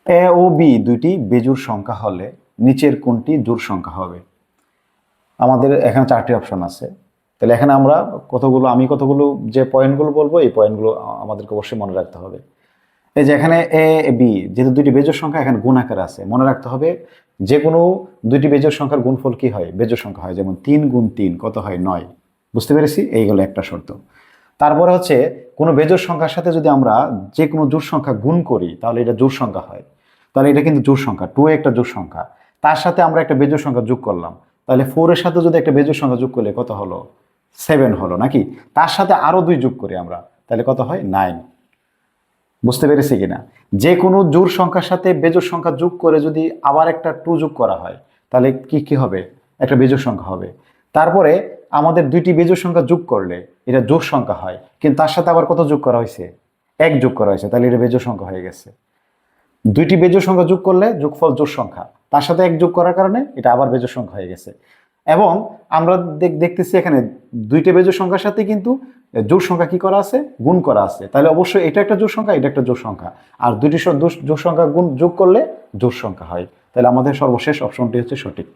এ ও B দুইটি বেজোড় সংখ্যা হলে নিচের কোনটি জোড় সংখ্যা হবে? আমাদের এখানে 4টি অপশন আছে। তাহলে এখানে আমরা আমি কতগুলো যে পয়েন্টগুলো বলবো, এই পয়েন্টগুলো আমাদেরকে অবশ্যই মনে রাখতে হবে। এই যে এখানে এ বি যেহেতু দুইটি বেজোড় সংখ্যা, এখানে গুণ আকারে আছে, মনে রাখতে হবে যে কোনো দুইটি বেজোড় সংখ্যার গুণফল কি হয়? বেজোড় সংখ্যা হয়। যেমন 3 গুণ 3 কত হয়? 9। বুঝতে পেরেছি? এইগুলো একটা শর্ত। তারপরে হচ্ছে কোনো বেজোড় সংখ্যার সাথে যদি আমরা যে কোনো জোড় সংখ্যা গুণ করি তাহলে এটা জোড় সংখ্যা হয়। তাহলে এটা কিন্তু জোড় সংখ্যা, 2 একটা জোড় সংখ্যা। তার সাথে আমরা একটা বেজোড় সংখ্যা যোগ করলাম, তাহলে 4 এর সাথে যদি একটা বেজোড় সংখ্যা যোগ করলে কত হলো? 7 হলো নাকি? তার সাথে আরো 2 যোগ করি আমরা, তাহলে কত হয়? 9। বুঝতে পেরেছি কিনা? যে কোনো জোড় সংখ্যার সাথে বেজোড় সংখ্যা যোগ করে যদি আবার একটা 2 যোগ করা হয় তাহলে কি কি হবে? একটা বেজোড় সংখ্যা হবে। তারপরে আমাদের দুইটি বেজোড় সংখ্যা যোগ করলে এটা জোড় সংখ্যা হয়, কিন্তু তার সাথে আবার কত যোগ করা হয়েছে? 1 যোগ করা হয়েছে, তাহলে এটা বেজোড় সংখ্যা হয়ে গেছে। দুইটি বেজোড় সংখ্যা যোগ করলে যোগফল জোড় সংখ্যা, তার সাথে 1 যোগ করার কারণে এটা আবার বেজোড় সংখ্যা হয়ে গেছে। এবং আমরা দেখতেছি এখানে দুইটা বেজোড় সংখ্যার সাথে কিন্তু জোড় সংখ্যা কি করা আছে? গুণ করা আছে। তাহলে অবশ্যই এটা একটা জোড় সংখ্যা, এটা একটা জোড় সংখ্যা। আর দুইটি জোড় সংখ্যা গুণ যোগ করলে জোড় সংখ্যা হয়। তাহলে আমাদের সর্বশেষ অপশনটি হচ্ছে সঠিক।